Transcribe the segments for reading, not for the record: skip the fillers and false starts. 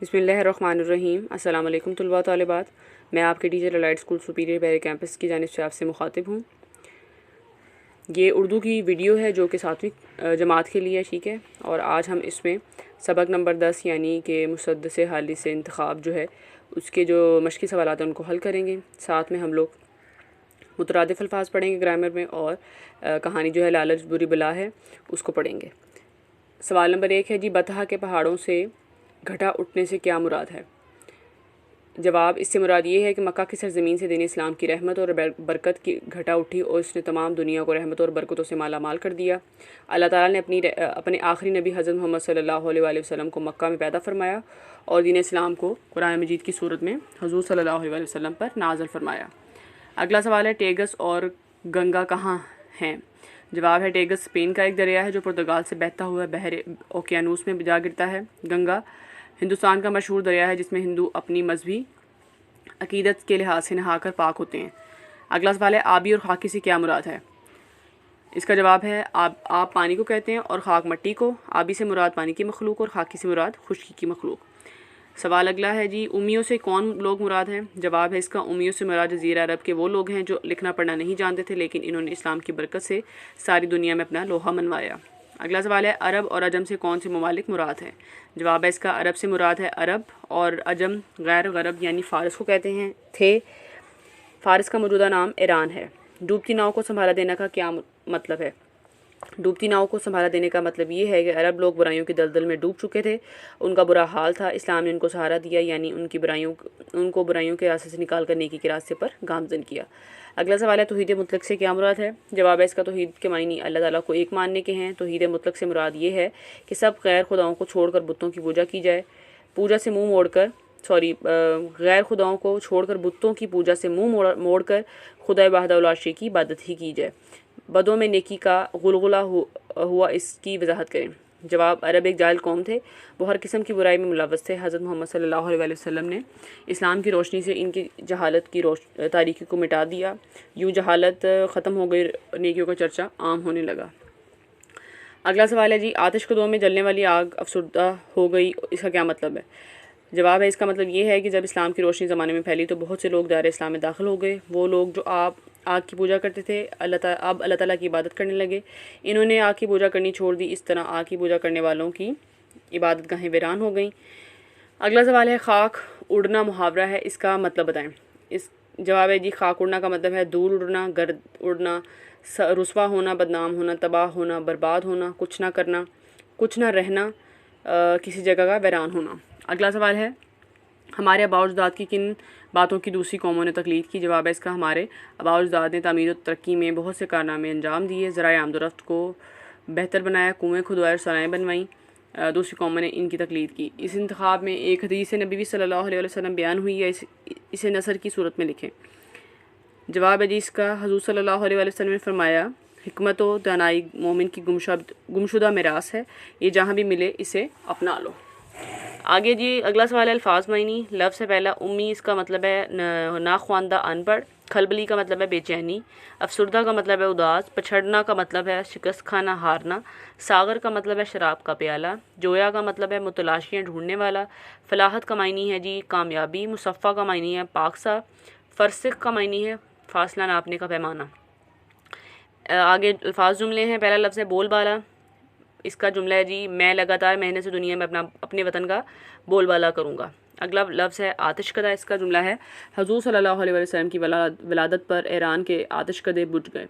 बिस्मिल्लाहिर्रहमानिर्रहीम। अस्सलाम वालेकुम तलबा तालिबात। मैं आपके टीचर एलाइट स्कूल सुपीरियर बैरी कैंपस की जानिब से आपसे मुखातिब हूँ। ये उर्दू की वीडियो है जो कि 7वीं जमात के लिए, ठीक है। और आज हम इसमें सबक नंबर 10 यानी कि मुसद्दस हाली से इंतखाब जो है उसके जो मशक़ी सवालात हैं उनको हल करेंगे। साथ में हम लोग मुतरादिफ अल्फाज पढ़ेंगे ग्रामर में, और कहानी जो है लालच बुरी बला है उसको पढ़ेंगे। सवाल नंबर 1 है जी, बतहा के पहाड़ों से घटा उठने से क्या मुराद है? जवाब, इससे मुराद ये है कि मक्का की सरज़मीन से दीन इस्लाम की रहमत और बरकत की घटा उठी और इसने तमाम दुनिया को रहमत और बरकतों से माला माल कर दिया। अल्लाह ताला ने अपने आखिरी नबी हज़रत मोहम्मद सल्लल्लाहु अलैहि वसल्लम को मक्का में पैदा फरमाया और दीन इस्लाम को कुरान मजीद की सूरत में हुज़ूर सल्लल्लाहु अलैहि वसल्लम पर नाज़िल फरमाया। अगला सवाल है, टेगस और गंगा कहाँ हैं? जवाब है, टेगस स्पेन का एक दरिया है जो पुर्तगाल से बहता हुआ बहरे ओकियानूस में जा गिरता है। गंगा हिंदुस्तान का मशहूर दरिया है जिसमें हिंदू अपनी मजहबी अकीदत के लिहाज से नहाकर पाक होते हैं। अगला सवाल है, आबी और खाकी से क्या मुराद है? इसका जवाब है, आप पानी को कहते हैं और खाक मट्टी को। आबी से मुराद पानी की मखलूक और खाकी से मुराद खुश्की की मखलूक। सवाल अगला है जी, उम्मियों से कौन लोग मुराद हैं? जवाब है इसका, उम्मियों से मुराद जज़ीरा अरब के वो लोग हैं जो लिखना पढ़ना नहीं जानते थे, लेकिन इन्होंने इस्लाम की बरकत से सारी दुनिया में अपना लोहा मनवाया। अगला सवाल है, अरब और अजम से कौन से ममालिक मुराद हैं? जवाब है इसका, अरब से मुराद है अरब, और अजम गैर गरब यानी फ़ारस को कहते हैं थे। फ़ारस का मौजूदा नाम ईरान है। डूबती नाव को संभाला देने का क्या मतलब है? डूबती नाव को संभाला देने का मतलब ये है कि अरब लोग बुराइयों की दलदल में डूब चुके थे, उनका बुरा हाल था। इस्लाम ने उनको सहारा दिया, यानी उनको बुराइयों के रास्ते से निकाल कर नेकी के रास्ते पर गामजन किया। अगला सवाल है, तौहीद मुतलक से क्या मुराद है? जवाब है इसका, तौहीद के मायने अल्लाह ताला को एक मानने के हैं। तौहीद मुतलक से मुराद ये है कि सब गैर खुदाओं को छोड़कर बुतों की पूजा की जाए। पूजा से मुँह मोड़कर गैर खुदाओं को छोड़कर बुतों की पूजा से मुँह मोड़कर खुदा वाहिद की इबादत ही की जाए। बदों में नेकी का गुलगुला हुआ, इसकी वजाहत करें। जवाब, अरब एक जाहिल कौम थे, वो हर किस्म की बुराई में मुलव्वस थे। हज़रत मोहम्मद सल्लल्लाहु अलैहि वसल्लम ने इस्लाम की रोशनी से इनकी जहालत की तारीकी को मिटा दिया। यूँ जहालत ख़त्म हो गई, नेकियों का चर्चा आम होने लगा। अगला सवाल है जी, आतिश कदों में जलने वाली आग अफसुर्दा हो गई, इसका क्या मतलब है? जवाब है इसका मतलब ये है कि जब इस्लाम की रोशनी ज़माने में फैली तो बहुत से लोग दायरे इस्लाम में दाखिल हो गए। वो लोग जो आग की पूजा करते थे अब अल्लाह ताला की इबादत करने लगे। इन्होंने आग की पूजा करनी छोड़ दी। इस तरह आग की पूजा करने वालों की इबादत गाहें वीरान हो गईं। अगला सवाल है, खाक उड़ना मुहावरा है, इसका मतलब बताएं। इस जवाब है जी, खाक उड़ना का मतलब है दूर उड़ना, गर्द उड़ना, रुसवा होना, बदनाम होना, तबाह होना, बर्बाद होना, कुछ ना करना, कुछ ना रहना, किसी जगह का वीरान होना। अगला सवाल है, हमारे आबाउजदाद की किन बातों की दूसरी कौमों ने तकलीद की? जवाब है इसका, हमारे आबाउजदाद ने तामीर और तरक्की में बहुत से कारनामे अंजाम दिए, ज़राए आमदोरफ्त को बेहतर बनाया, कुएँ खुदवाए और सराएँ बनवाईं। दूसरी कौमों ने इनकी तकलीद की। इस इंतखाब में एक हदीस नबी सल्लल्लाहु अलैहि वसल्लम बयान हुई है, इसे नसर की सूरत में लिखें। जवाब है जी इसका, हुज़ूर सल्लल्लाहु अलैहि वसल्लम ने फरमाया, हिकमत व दानाई मोमिन की गुमशुदा मिरास है, ये जहाँ भी मिले इसे अपना लो। आगे जी अगला सवाल है, अल्फाज मायनी। लफ्ज़ से पहला उम्मी, इसका मतलब है नाख्वानदा अनपढ़। खलबली का मतलब है बेचैनी। अफसुर्दा का मतलब है उदास। पछड़ना का मतलब है शिकस्त खाना, हारना। सागर का मतलब है शराब का प्याला। जोया का मतलब है मुतलाशियाँ ढूंढने वाला। फलाहत का मायनी है जी कामयाबी। मुसफ़ा का मायनी है पाकसा। फ़रसिक का मायनी है फासला नापने का पैमाना। आगे अल्फाज जुमले हैं। पहला लफ्ज़ है बोलबाला, इसका जुमला है जी, मैं लगातार मेहनत से दुनिया में अपने वतन का बोलबाला करूँगा। अगला लफ्ज़ है आतिशकदा, इसका जुमला है, हुज़ूर सल्लल्लाहु अलैहि वसल्लम की विलादत पर ईरान के आतिशकदे बुझ गए।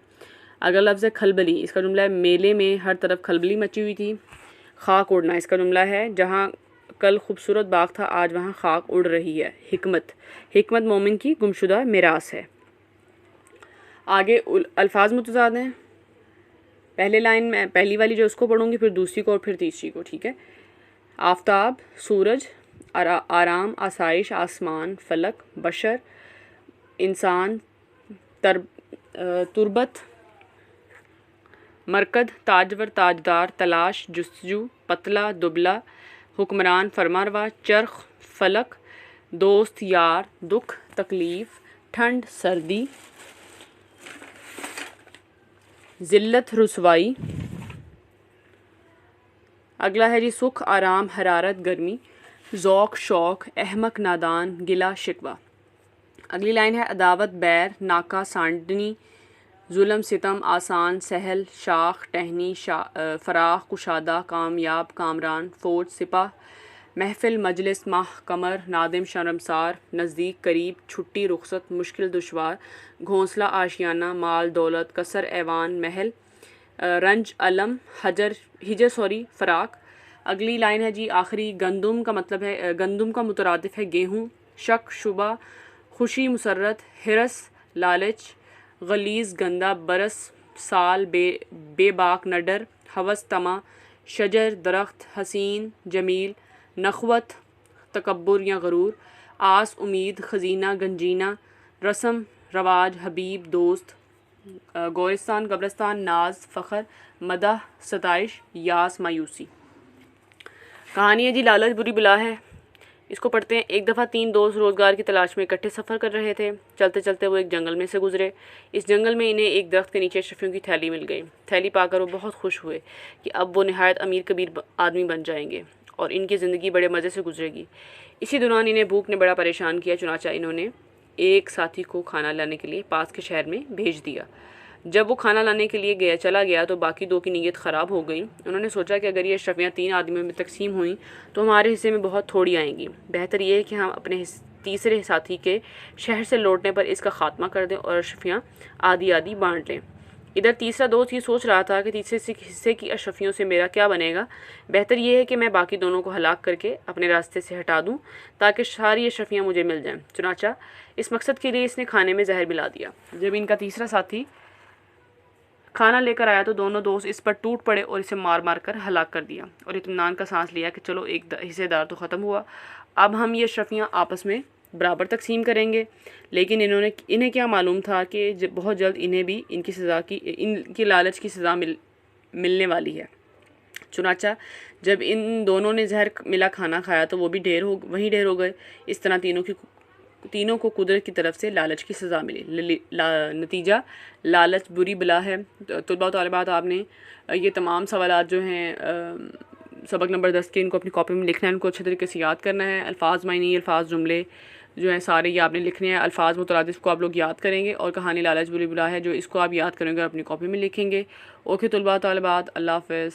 अगला लफ्ज़ है खलबली, इसका जुमला है, मेले में हर तरफ खलबली मची हुई थी। खाक उड़ना, इसका जुमला है, जहाँ कल खूबसूरत बाग था आज वहाँ खाक उड़ रही है। हिकमत मोमिन की गुमशुदा मिरास है। आगे अल्फाज मुतज़ाद हैं। पहले लाइन में पहली वाली जो उसको पढ़ूंगी, फिर दूसरी को और फिर तीसरी को, ठीक है। आफताब, सूरज, आराम, आसाइश, आसमान, फलक, बशर, इंसान, तुरबत, मरकद, ताजवर, ताजदार, तलाश, जुस्तजू, पतला, दुबला, हुक्मरान, फरमारवा, चरख, फलक, दोस्त, यार, दुख, तकलीफ़, ठंड, सर्दी, ज़िल्लत, रुसवाई। अगला है जी सुख, आराम, हरारत, गर्मी, ज़ौक़ शौक़, अहमक नादान, गिला शिकवा। अगली लाइन है अदावत बैर, नाका सांडनी, जुल्म सितम, आसान सहल, शाख टहनी, फराख कुशादा, कामयाब कामरान, फ़ौज सिपाह, महफिल मजलिस, माह कमर, नादिम शर्मसार, नज़दीक करीब, छुट्टी रुखसत, मुश्किल दुशवार, घोंसला आशियाना, माल दौलत, कसर ऐवान, महल, रंज अलम, हिजर फ़राक। अगली लाइन है जी आखिरी, गंदुम का मतलब है, गंदुम का मुतरादिफ है गेहूँ, शक शुबा, खुशी मुसर्रत, हिरस लालच, गलीज़ गंदा, बरस साल, बेबाक नडर, हवस तमा, शजर दरख्त, हसीन जमील, नखवत तकब्बुर या गरूर, आस उम्मीद, खजीना गंजीना, रस्म रवाज, हबीब दोस्त, गोरिस्तान कब्रिस्तान, नाज फ़ख्र, मदह सताइश, यास मायूसी। कहानी है जी लालच बुरी बला है। इसको पढ़ते हैं। एक दफ़ा 3 दोस्त रोज़गार की तलाश में इकट्ठे सफ़र कर रहे थे। चलते चलते वो एक जंगल में से गुजरे। इस जंगल में इन्हें एक दरख्त के नीचे अशरफियों की थैली मिल गई। थैली पाकर वो बहुत खुश हुए कि अब वो नहायत अमीर कबीर आदमी बन जाएंगे और इनकी ज़िंदगी बड़े मज़े से गुजरेगी। इसी दौरान इन्हें भूख ने बड़ा परेशान किया। चुनाचा इन्होंने एक साथी को खाना लाने के लिए पास के शहर में भेज दिया। जब वो खाना लाने के लिए चला गया तो बाकी 2 की नीयत ख़राब हो गई। उन्होंने सोचा कि अगर ये अशरफियाँ 3 आदमियों में तकसीम हुई तो हमारे हिस्से में बहुत थोड़ी आएंगी। बेहतर ये है कि हम अपने तीसरे साथी के शहर से लौटने पर इसका ख़ात्मा कर दें और अशरफियाँ आधी आधी बाँट लें। इधर तीसरा दोस्त ये सोच रहा था कि तीसरे हिस्से की अशरफियों से मेरा क्या बनेगा। बेहतर ये है कि मैं बाकी दोनों को हलाक करके अपने रास्ते से हटा दूँ ताकि सारी अशरफियाँ मुझे मिल जाएँ। चुनाचा इस मकसद के लिए इसने खाने में जहर मिला दिया। जब इनका तीसरा साथी खाना लेकर आया तो दोनों दोस्त इस पर टूट पड़े और इसे मार मार कर हलाक कर दिया और इत्मीनान का सांस लिया कि चलो एक हिस्सेदार तो ख़त्म हुआ, अब हम ये अशरफियाँ आपस में बराबर तकसीम करेंगे। लेकिन इन्हें क्या मालूम था कि बहुत जल्द इन्हें भी इनकी लालच की सज़ा मिलने वाली है। चुनाचा जब इन दोनों ने जहर मिला खाना खाया तो वो भी वहीं ढेर हो गए। इस तरह तीनों को कुदरत की तरफ से लालच की सज़ा मिली। नतीजा लालच बुरी बला है। तलबा तालिबात आपने ये तमाम सवालात जो हैं सबक नंबर 10 के इनको अपनी कॉपी में लिखना है, इनको अच्छे तरीके से याद करना है। अल्फाज मायनी, अल्फाज जुमले जो हैं सारे ये आपने लिखने हैं। अल्फाज मुतरादिफ को आप लोग याद करेंगे और कहानी लालच बुरी बला है जो इसको आप याद करेंगे और अपनी कॉपी में लिखेंगे। ओके तलबा तालिबात, अल्लाह हाफ़िज़।